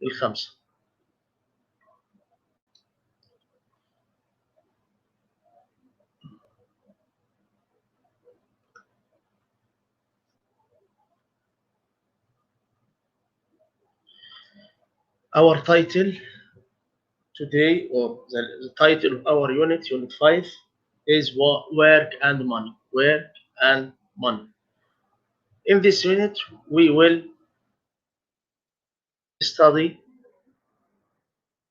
الخمسة. Our title today, or the title of our unit, Unit 5, is Work and Money. Work and Money. In this unit, we will study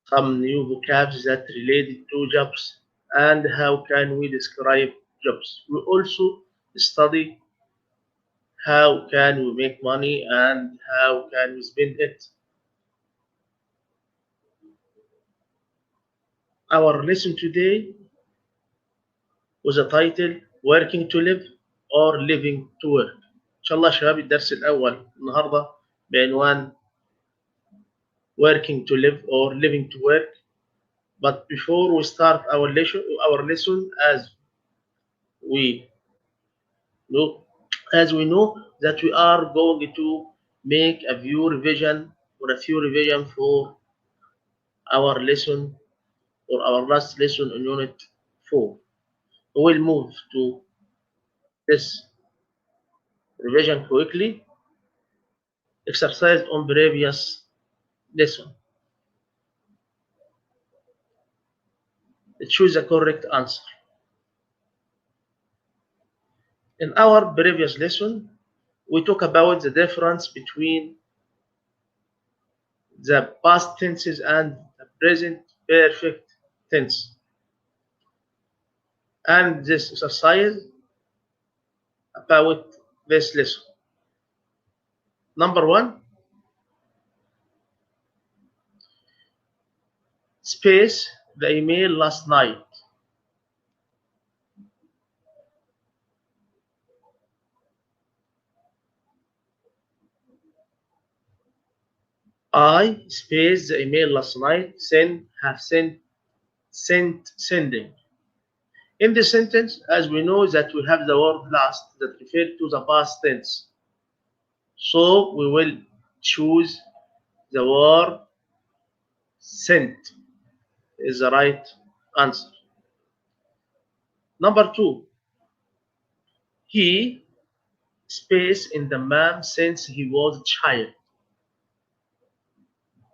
some new vocabs that related to jobs and how can we describe jobs. We also study how can we make money and how can we spend it. Our lesson today was a title Working to Live or Living to Work. إن شاء الله شباب الدرس الأول النهاردة بعنوان Working to Live or Living to Work. But before we start our lesson, we know we know that we are going to make a few revision for our lesson or our last lesson in Unit 4. We will move to this revision quickly, exercise on previous lesson. Choose the correct answer. In our previous lesson, we talk about the difference between the past tenses and the present perfect tense. And this exercise about this lesson. Number 1, space the email last night. I space the email last night, sending. In this sentence, as we know that we have the word last that refers to the past tense. So we will choose the word sent is the right answer. Number 2, he space in the man since he was a child.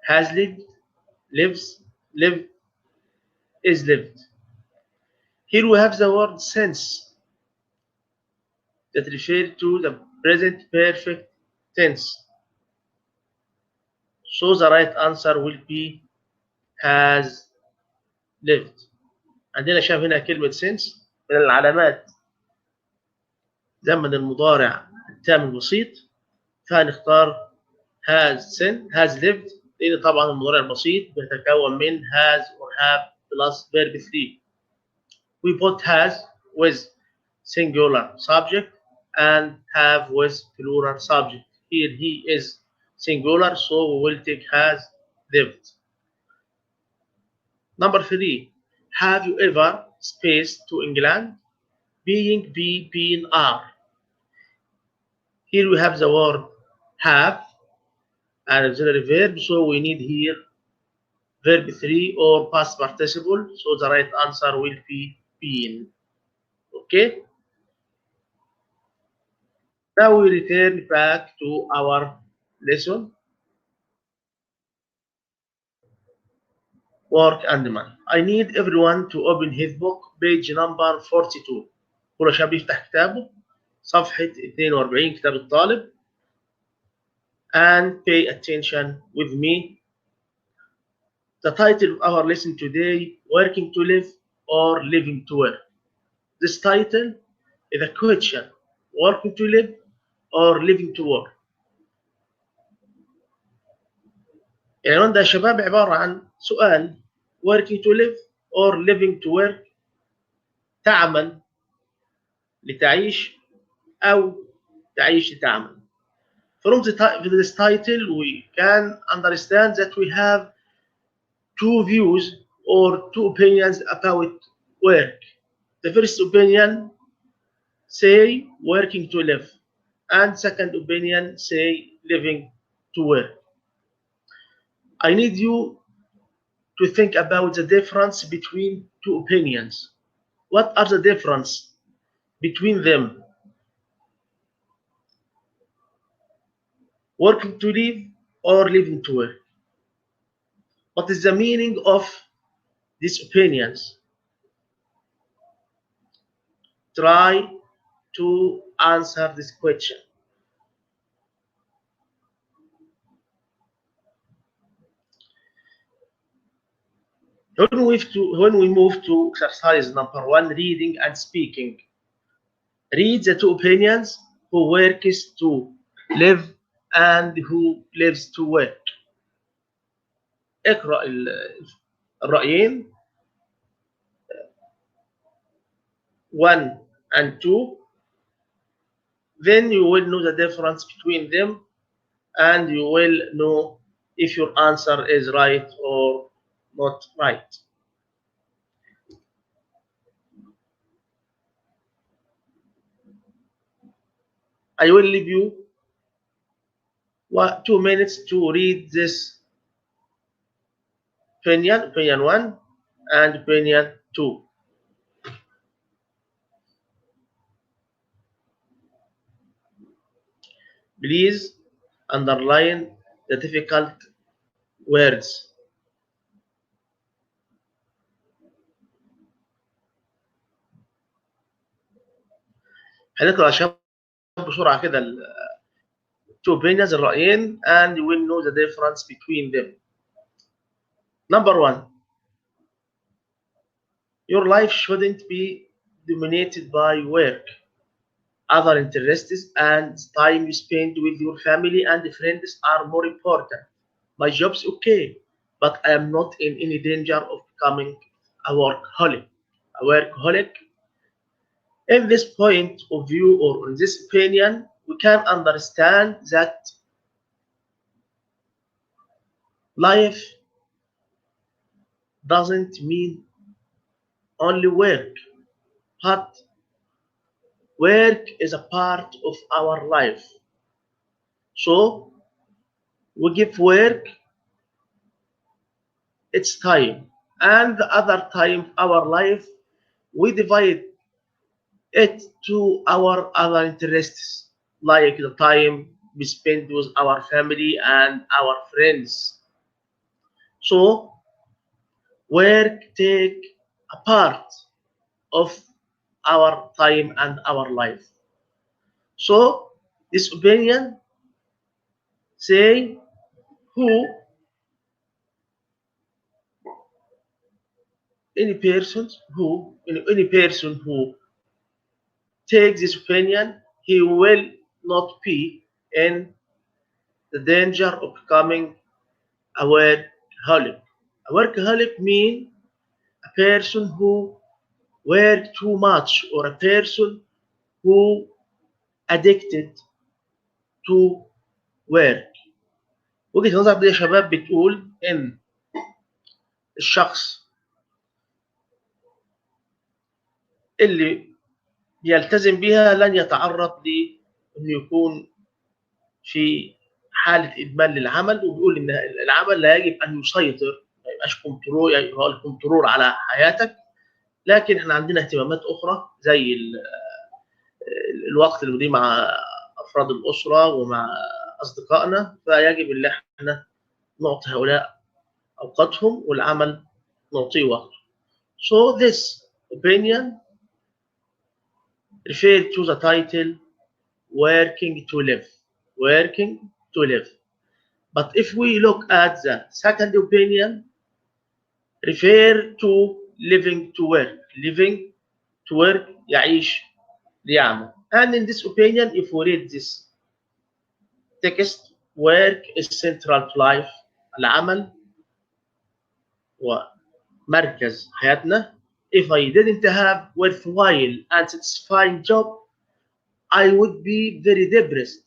Has lived, lives, live, is lived. Here we have the word since that refers to the present perfect tense. So the right answer will be has lived. عندنا شايف هنا كلمة since من العلامات زمن المضارع التام البسيط، فهنختار has lived لأن طبعا المضارع البسيط بيتكون من has or have plus verb 3. We put has with singular subject and have with plural subject. Here he is singular, so we will take has lived. Number 3, have you ever space to England? Being, be, been, are. Here we have the word have and auxiliary verb, so we need here verb 3 or past participle, so the right answer will be been. Okay? Now we return back to our lesson, work and money. I need everyone to open his book, page number 42. كل شاب يفتح كتابه صفحة 42 كتاب الطالب and pay attention with me. The title of our lesson today, Working to Live or Living to Work. This title is a question, working to live or living to work. العنوان ده يا شباب عبارة عن سؤال working to live or living to work، تعمل لتعيش أو تعيش لتعمل. From this title we can understand that we have two views or two opinions about work. The first opinion say working to live and second opinion say living to work. I need you to think about the difference between two opinions. What are the difference between them? Working to live or living to work? What is the meaning of these opinions? Try to answer this question. When we move to exercise number 1, reading and speaking. Read the two opinions: who works to live and who lives to work. اقرأ الرأيين 1 and 2, then you will know the difference between them and you will know if your answer is right or not right. I will leave you 2 minutes to read this opinion 1 and opinion 2. Please underline the difficult words. هنقرأ عشان بسرعة كده two opinions الرأيين and you will know the difference between them. Number 1, your life shouldn't be dominated by work, other interests, and time you spend with your family and friends are more important. My job's okay, but I am not in any danger of becoming a workaholic. A workaholic. In this point of view or in this opinion, we can understand that life doesn't mean only work, but work is a part of our life. So we give work its time, and the other time of our life we divide it to our other interests, like the time we spend with our family and our friends. So work take a part of our time and our life. So this opinion say who any person who takes this opinion, he will not be in the danger of becoming a workaholic. A workaholic means a person who work too much or a person who addicted to work. وجهة النظر دي يا شباب بتقول ان الشخص اللي يلتزم بها لن يتعرض لانه يكون في حاله ادمان للعمل، وبيقول ان العمل لا يجب ان يسيطر، ما يبقاش كنترول على حياتك، لكن احنا عندنا اهتمامات اخرى زي الوقت اللي بنقضيه مع افراد الاسره ومع اصدقائنا، فيجب ان احنا نعطي هؤلاء اوقاتهم والعمل نعطيه وقته. So this opinion refer to the title working to live. Working to live. But if we look at the second opinion, refer to living to work. Living to work يعيش ليعمل. And in this opinion, if we read this text, work is central to life. العمل ومركز حياتنا. If I didn't have worthwhile and satisfying job, I would be very depressed.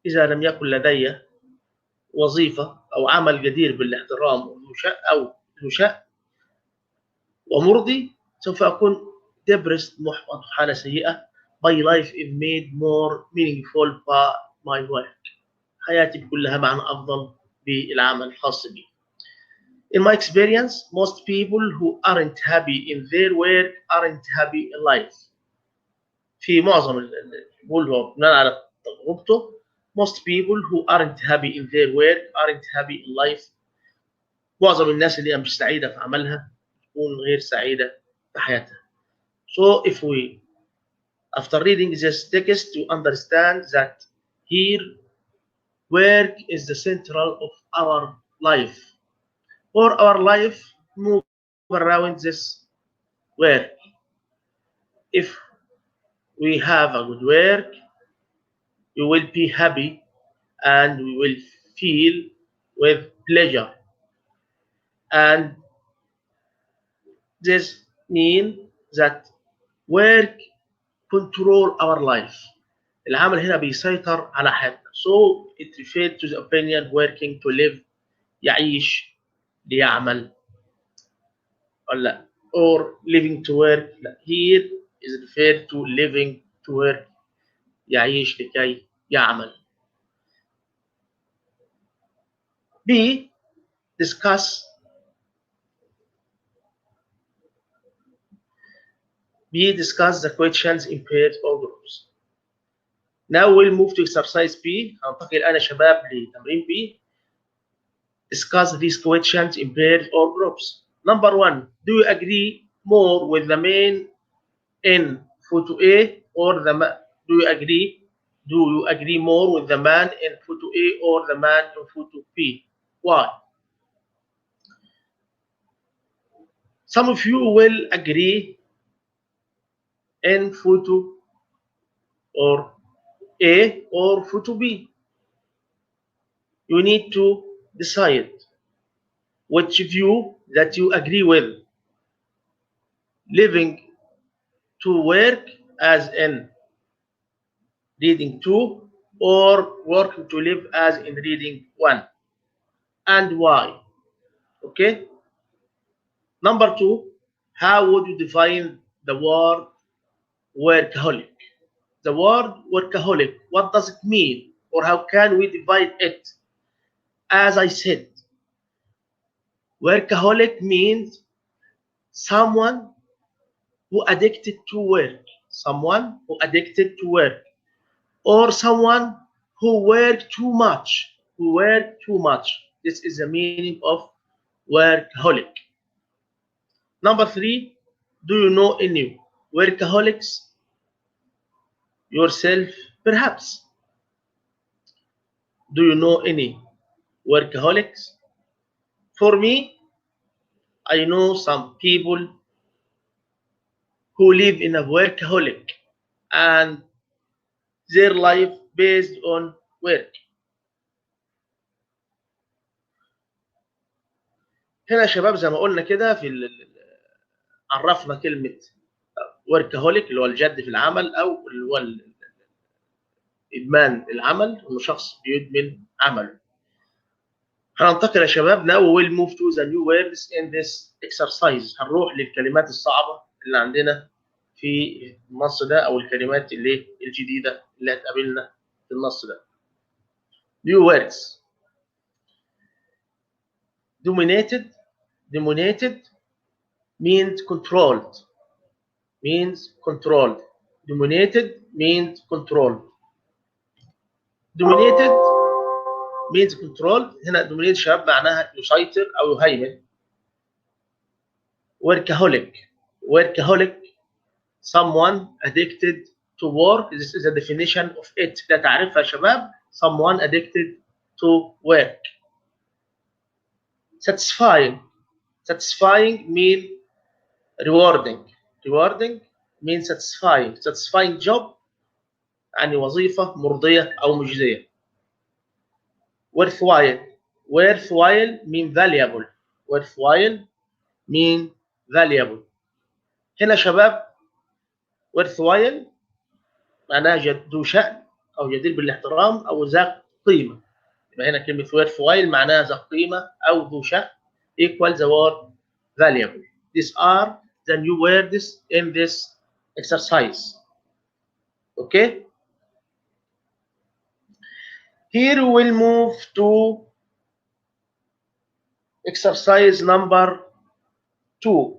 إذا لم يكن لدي وظيفة أو عمل جدير بالاحترام وذو شأن ومرضي، سوف أكون depressed، محبط، حالة سيئة. My life is made more meaningful by my work. حياتي كلها معنى أفضل بالعمل الخاص بيه. In my experience, most people who aren't happy in their work aren't happy in life. في معظم بقول هو بناء على تجربته most people who aren't happy in their work aren't happy in life. معظم الناس اللي هي مش سعيدة في عملها تكون غير سعيدة في حياتها. So if we after reading this text you understand that here work is the central of our life or our life move around this work. If we have a good work you will be happy and we will feel with pleasure, and this means that work control our life. العمل هنا بيسيطر على حياتنا. So it refers to the opinion working to live يعيش ليعمل ولا or living to work. لا, here is referred to living to work يعيش لكي يعمل. B. Discuss the questions in pairs or groups. Now we'll move to exercise B. هننتقل الآن يا شباب لتمرين B. Discuss these questions in pairs or groups. Number 1. Do you agree more with the man in photo A or do you agree more with the man in photo A or the man in photo B? Why? Some of you will agree in photo or A or photo B. You need to decide which view that you agree with. Living to work as in reading 2 or working to live as in reading 1, and why. Okay. Number 2, how would you define the word workaholic? The word workaholic, what does it mean, or how can we divide it? As I said, workaholic means someone who addicted to work, or someone who worked too much, This is the meaning of workaholic. Number 3, do you know any workaholics yourself, perhaps? Do you know any workaholics? For me, I know some people who live in a workaholic and their life based on work. هنا يا شباب زي ما قلنا كده عرفنا كلمة workaholic اللي هو الجد في العمل أو اللي هو إدمان العمل، إنه شخص بيدمن عمله. هننتقل يا شباب now we'll move to the new words in this exercise. هنروح للكلمات الصعبة اللي عندنا في النص ده أو الكلمات اللي الجديدة اللي هتقابلنا في النص ده. New words. Dominated means controlled. Dominated means controlled. Dominated means controlled. هنا dominate شباب معناها يسيطر أو يهيمن. Workaholic someone addicted to work. This is a definition of it. ده تعرفها يا شباب. Someone addicted to work. Satisfying means rewarding means satisfying job يعني وظيفة مرضية أو مجزية. worthwhile mean valuable. هنا شباب worthwhile معناها ذو شأن أو جدير بالاحترام أو ذا قيمة. يبقى هنا كلمة worthwhile معناها ذا قيمة أو ذو شأن equal the word valuable. These are the new words in this exercise. Okay. Here we will move to Exercise number 2,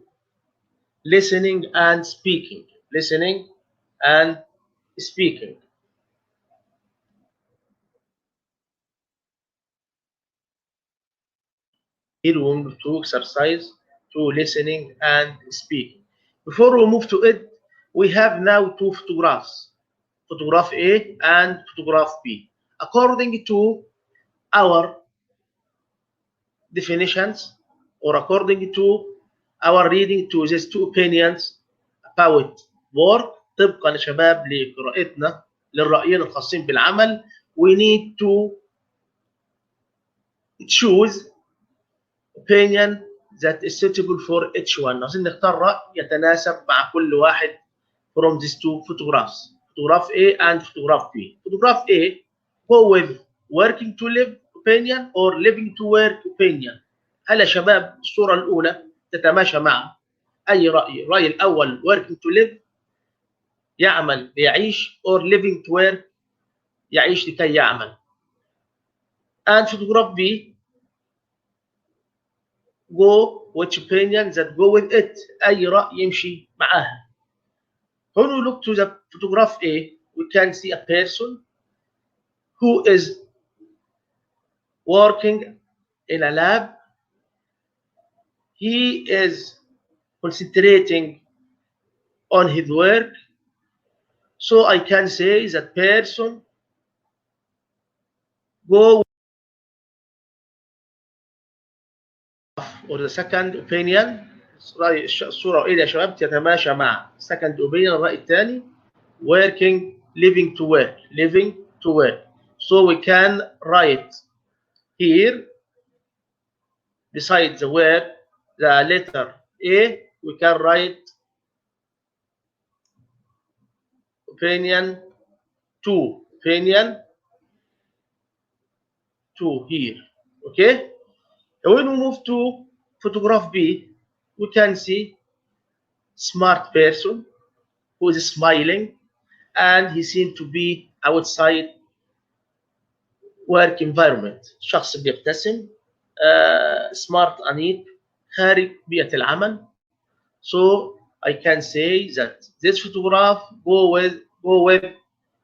listening and speaking. Listening and speaking. Here we move to exercise 2, listening and speaking. Before we move to it, we have now 2 photographs, photograph A and photograph B. According to our definitions, or according to our reading to these 2 opinions about work, طبقا يا شباب لقراءتنا للرأيين الخاصين بالعمل, we need to choose opinion that is suitable for each one. عايزين نختار رأي يتناسب مع كل واحد from these 2 photographs, photograph A and photograph B. Photograph A, go with working to live opinion or living to work opinion. هل يا شباب الصورة الأولى تتماشى مع أي رأي؟ الرأي الأول working to live يعمل ليعيش, or living to work يعيش لكي يعمل. And photograph B, go which opinion that go with it, أي رأي يمشي معاها. When we look to the photograph A, we can see a person who is working in a lab. He is concentrating on his work. So I can say that person go, or the second opinion. رأي الصورة إيه يا شباب تتماشى مع second opinion, الرأي الثاني working, living to work, living to work. So we can write here beside the word, the letter A, we can write opinion 2, opinion 2 here. Okay. When we move to photograph B, we can see smart person who is smiling, and he seems to be outside work environment. شخص بيبتسم, smart أنيق, خارج بيئة العمل. So I can say that this photograph go with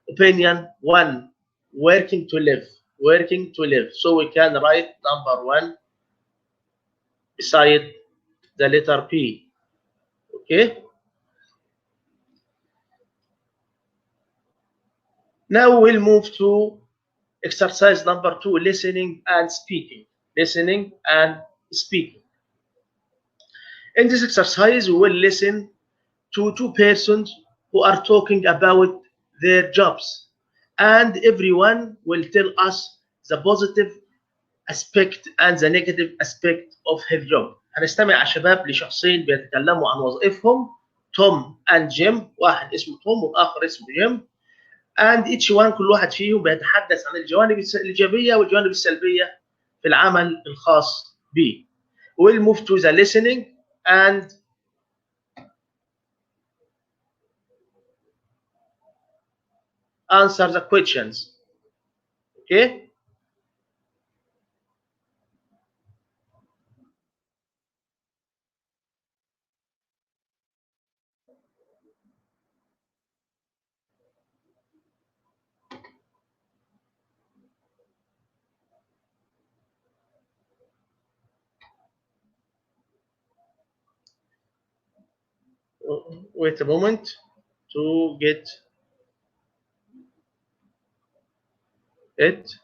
opinion 1, working to live, working to live. So we can write number 1 beside the letter P. Okay. Now we'll move to exercise number 2, listening and speaking. Listening and speaking. In this exercise, we will listen to 2 persons who are talking about their jobs, and everyone will tell us the positive aspect and the negative aspect of his job. هنستمع يا شباب لشخصين بيتكلموا عن وظائفهم, توم and جيم. واحد اسمه توم والآخر اسمه جيم. and each one, كل واحد فيهم بيتحدث عن الجوانب الإيجابية والجوانب السلبية في العمل الخاص به. We'll move to the listening and answer the questions. Okay. Wait a moment to get it.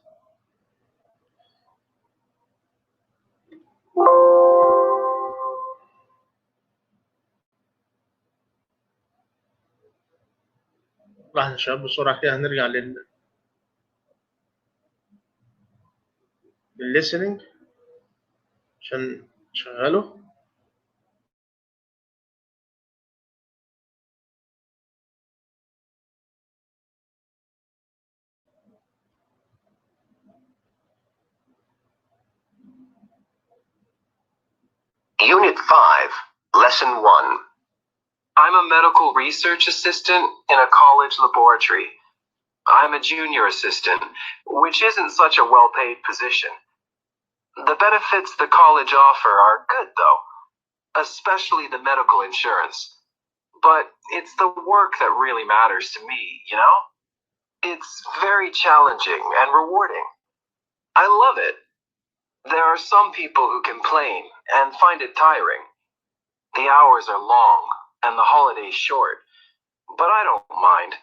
لحظة يا شباب بسرعة كده هنرجع للlistening عشان نشغله. Unit 5, Lesson 1. I'm a medical research assistant in a college laboratory. I'm a junior assistant, which isn't such a well-paid position. The benefits the college offer are good, though, especially the medical insurance. But it's the work that really matters to me, you know? It's very challenging and rewarding. I love it. There are some people who complain and find it tiring. The hours are long and the holidays short, but I don't mind.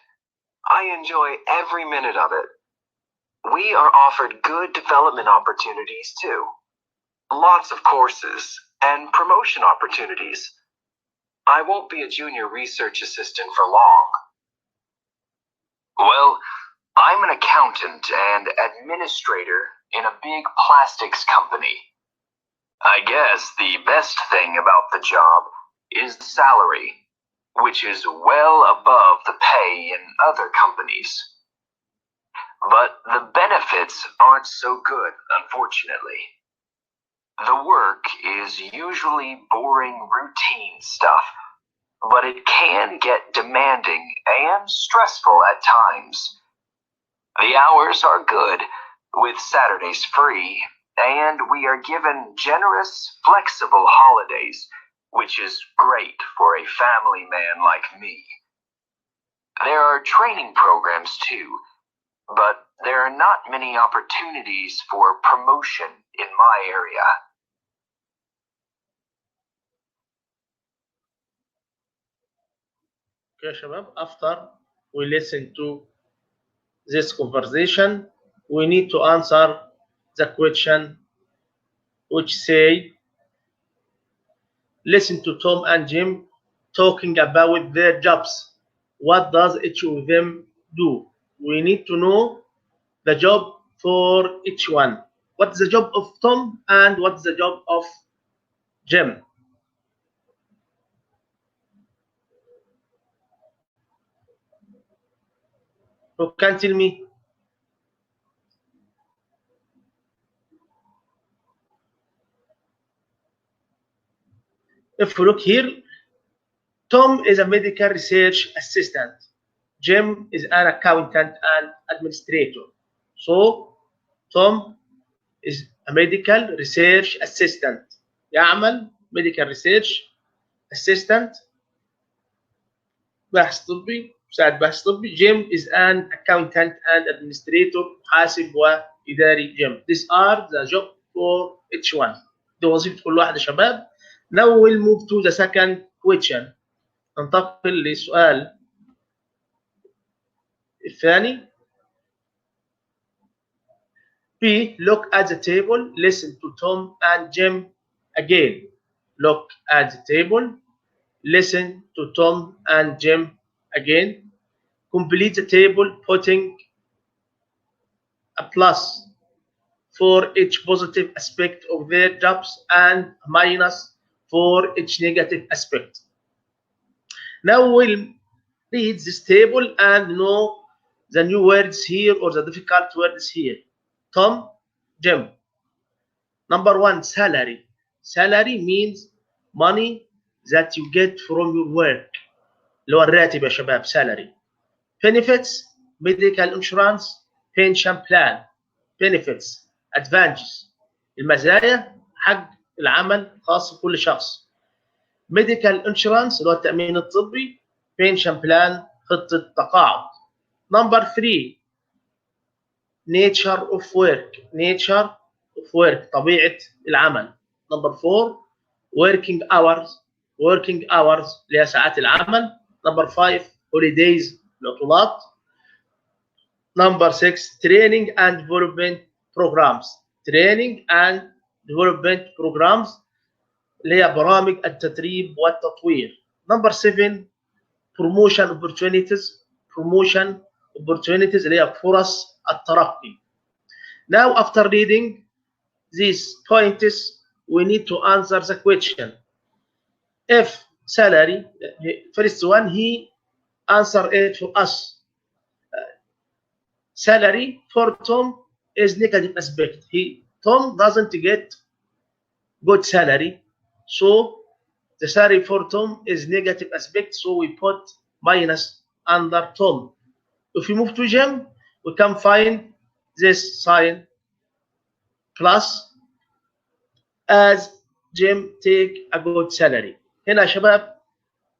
I enjoy every minute of it. We are offered good development opportunities too. Lots of courses and promotion opportunities. I won't be a junior research assistant for long. Well, I'm an accountant and administrator in a big plastics company. I guess the best thing about the job is the salary, which is well above the pay in other companies. But the benefits aren't so good, unfortunately. The work is usually boring routine stuff, but it can get demanding and stressful at times. The hours are good, with Saturdays free, and we are given generous, flexible holidays, which is great for a family man like me. There are training programs too, but there are not many opportunities for promotion in my area. Okay, شباب, after we listen to this conversation, we need to answer the question which say, listen to Tom and Jim talking about their jobs. What does each of them do? We need to know the job for each one. What's the job of Tom and what's the job of Jim? Who can tell me? If we look here, Tom is a medical research assistant. Jim is an accountant and administrator. So Tom is a medical research assistant. يعمل medical research assistant, باحث طبي، مساعد باحث طبي. Jim is an accountant and administrator، محاسب وإداري. Jim. These are the job for each one. دي وظيفة كل واحد يا شباب. Now we'll move to the second question. ننتقل للسؤال الثاني. B. Look at the table. Listen to Tom and Jim again. Look at the table. Listen to Tom and Jim again. Complete the table, putting a plus for each positive aspect of their jobs and minus for each negative aspect. Now we'll read this table and know the new words here or the difficult words here. Tom, Jim. Number one, salary. Salary means money that you get from your work. اللي هو الراتب يا شباب, salary. Benefits, medical insurance, pension plan. Benefits, advantages. المزايا حق العمل خاص بكل شخص. Medical insurance اللي هو التأمين الطبي. Pension plan خطة تقاعد. Number 3, nature of work. Nature of work, طبيعة العمل. Number 4, working hours. Working hours اللي هي ساعات العمل. Number 5, holidays العطلات. Number 6, training and development programs. Training and development programs اللي هي برامج التدريب والتطوير. Number 7, promotion opportunities. Promotion opportunities اللي هي فرص الترقي. Now after reading these points, we need to answer the question. If salary, first one, he answer it for us. Salary for Tom is negative aspect. Tom doesn't get good salary, so the salary for Tom is negative aspect, so we put minus under Tom. If we move to Jim, we can find this sign plus as Jim take a good salary. هنا يا شباب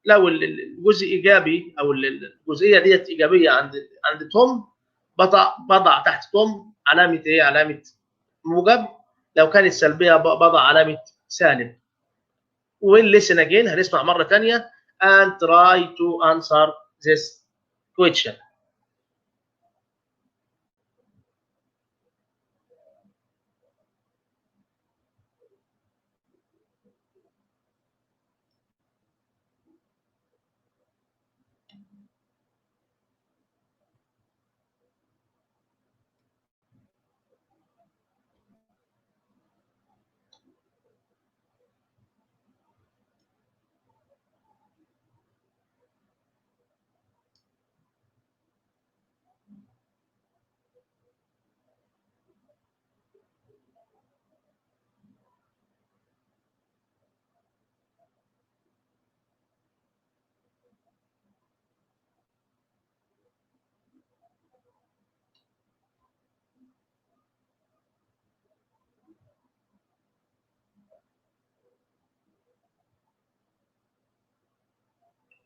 لو الجزء ايجابي او الجزئيه ديت ايجابيه عند توم، بضع تحت توم علامه ايه؟ علامه موجب. لو كانت سلبيه بضع علامه سالب. ولسن again، هنسمع مره ثانيه and try to answer this question.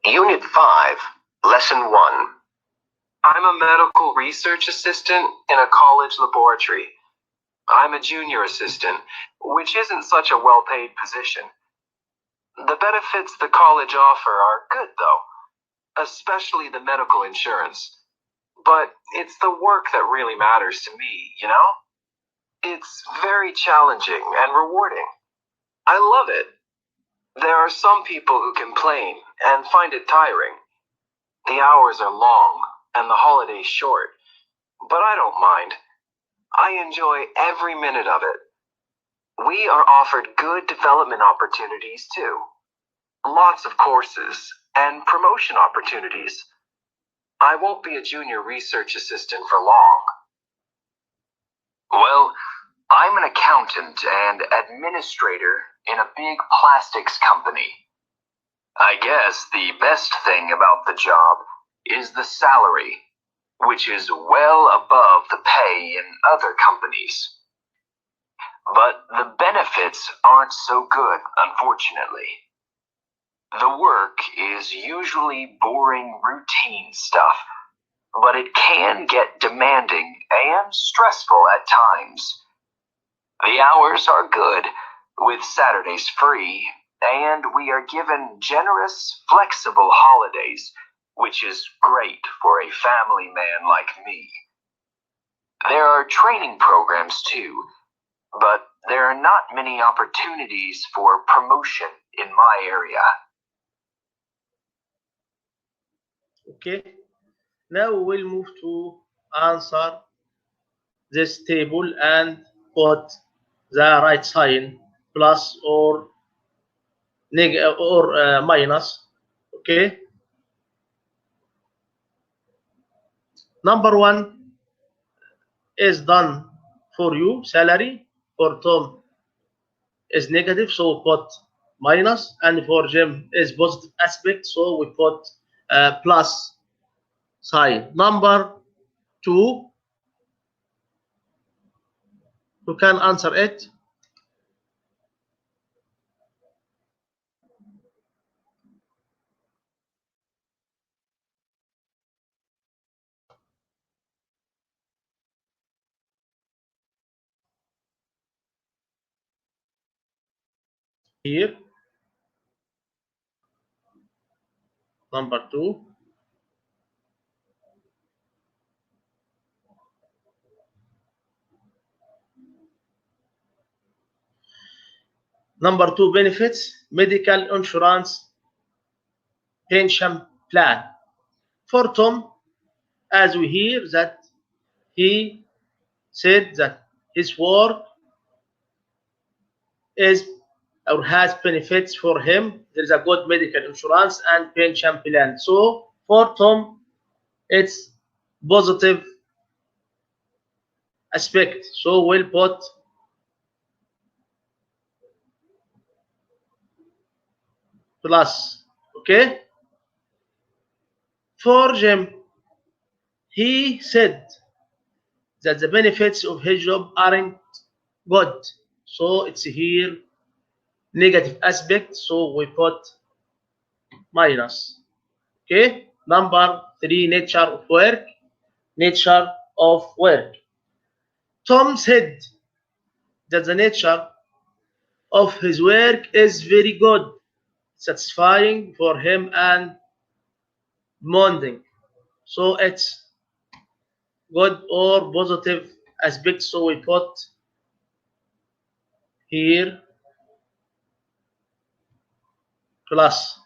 Unit 5, Lesson 1. I'm a medical research assistant in a college laboratory. I'm a junior assistant, which isn't such a well-paid position. The benefits the college offer are good, though, especially the medical insurance. But it's the work that really matters to me, you know? It's very challenging and rewarding. I love it. There are some people who complain and find it tiring. The hours are long and the holidays short, but I don't mind. I enjoy every minute of it. We are offered good development opportunities too. Lots of courses and promotion opportunities. I won't be a junior research assistant for long. Well, I'm an accountant and administrator in a big plastics company. I guess the best thing about the job is the salary, which is well above the pay in other companies. But the benefits aren't so good, unfortunately. The work is usually boring routine stuff, but it can get demanding and stressful at times. The hours are good, with Saturdays free, and we are given generous, flexible holidays, which is great for a family man like me. There are training programs too, but there are not many opportunities for promotion in my area. Okay, now we'll move to answer this table and put the right sign, plus or minus. Okay, number 1 is done for you, salary. For Tom is negative, so we put minus, and for Jim is positive aspect, so we put plus sign. Number 2, you can answer it. Here, number 2. Number 2, benefits, medical insurance, pension plan. For Tom, as we hear that he said that his work is or has benefits for him. There is a good medical insurance and pension plan. So for Tom, it's positive aspect. So we'll put plus. Okay. For Jim, he said that the benefits of his job aren't good. So it's here negative aspect, so we put minus. Okay. Number 3, nature of work. Nature of work. Tom said that the nature of his work is very good, satisfying for him and demanding. So it's good or positive aspect, so we put here plus.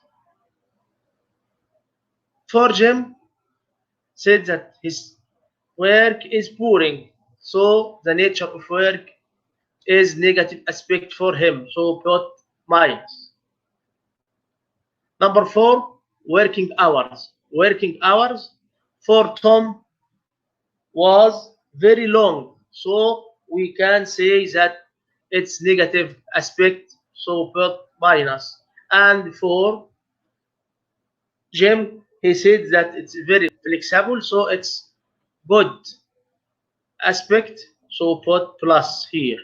For Jim said that his work is boring, so the nature of work is negative aspect for him, so put minus. Number 4, working hours. Working hours for Tom was very long, so we can say that it's negative aspect, so put minus. And for Jim, he said that it's very flexible, so it's good aspect, so put plus here.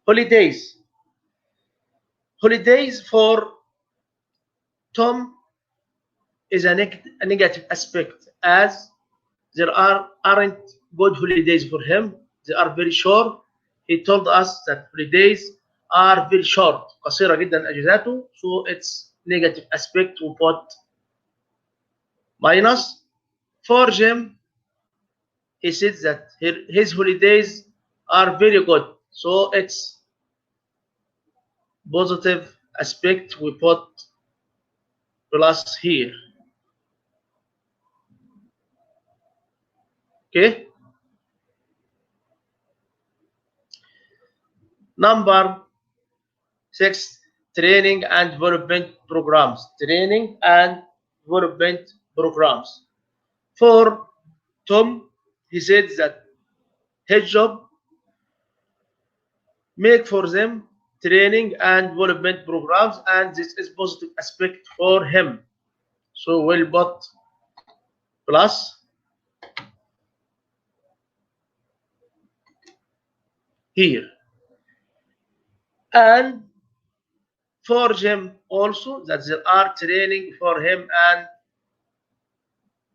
Holidays. Holidays for Tom is a negative aspect, as there aren't good holidays for him. They are very short. He told us that holidays are very short, قصيرة جدا أجازاته, so it's negative aspect, we put minus. For Jim, he said that his holidays are very good, so it's positive aspect, we put plus here. Okay. Number 6, training and development programs. Training and development programs. For Tom, he said that his job make for them training and development programs, and this is positive aspect for him. So we'll put plus here. And for Jim also, that there are training for him and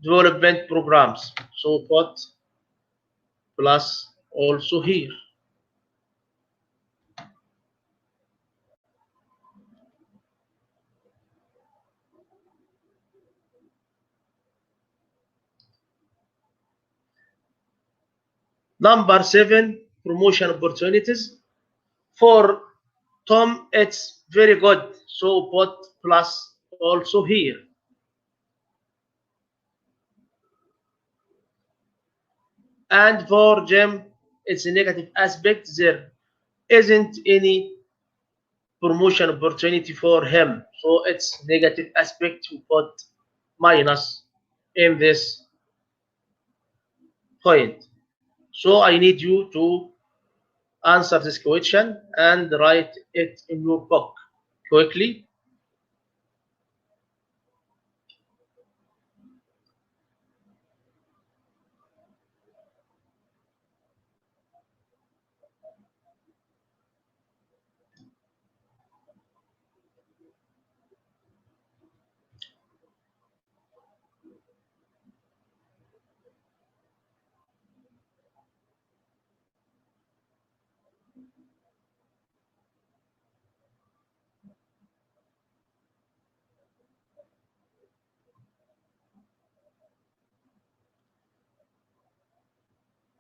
development programs. So put plus also here. Number 7, promotion opportunities. For Tom, it's very good, so put plus also here. And for Jim, it's a negative aspect. There isn't any promotion opportunity for him, so it's negative aspect, to put minus in this point. So I need you to answer this question and write it in your book quickly.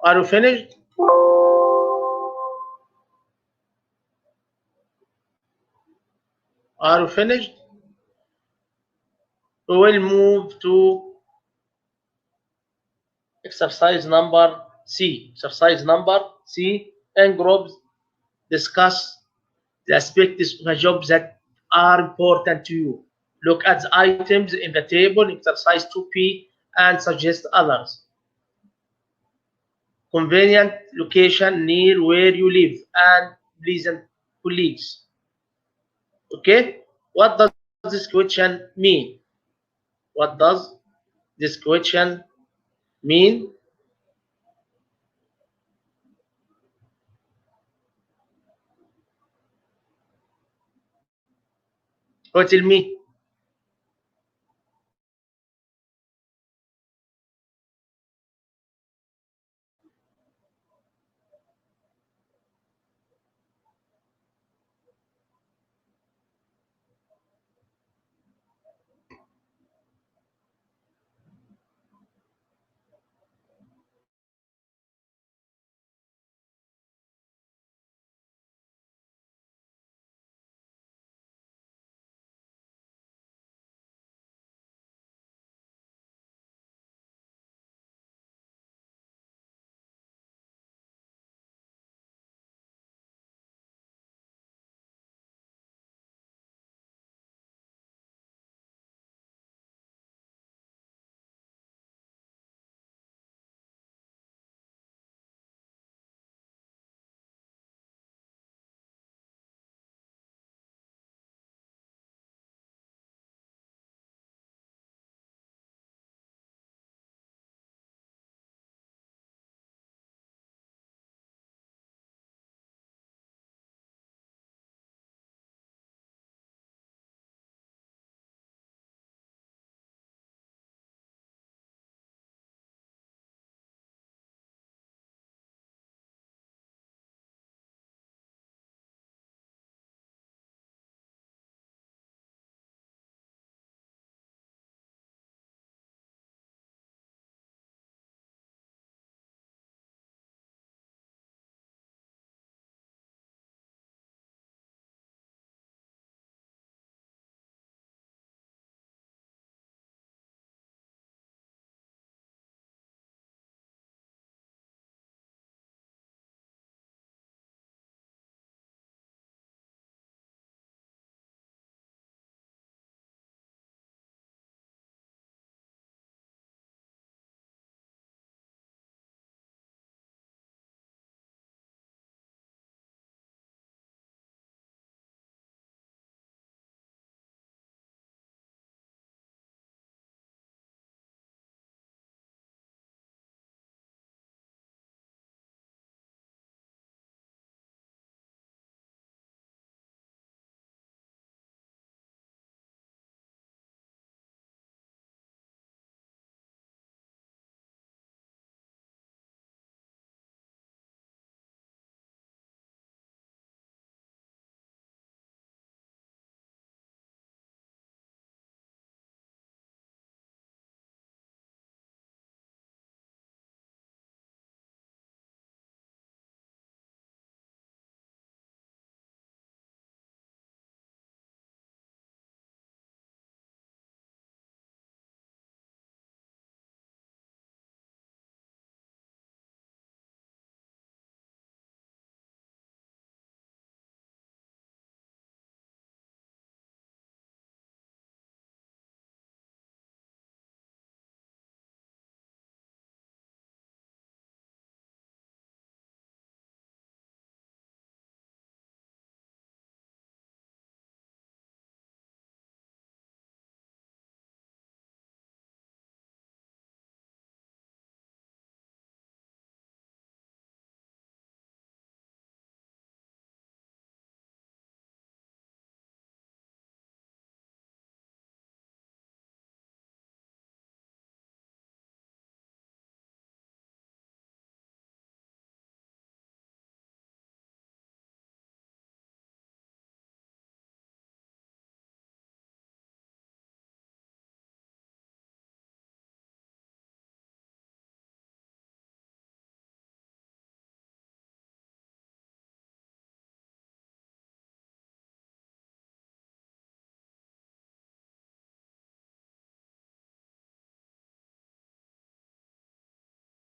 Are you finished? Are you finished? We will move to exercise number C. Exercise number C. In groups, discuss the aspects of a job that are important to you. Look at the items in the table, exercise 2P, and suggest others. Convenient location near where you live and pleasant colleagues. Okay? What does this question mean? What does this question mean? هو تلميذ.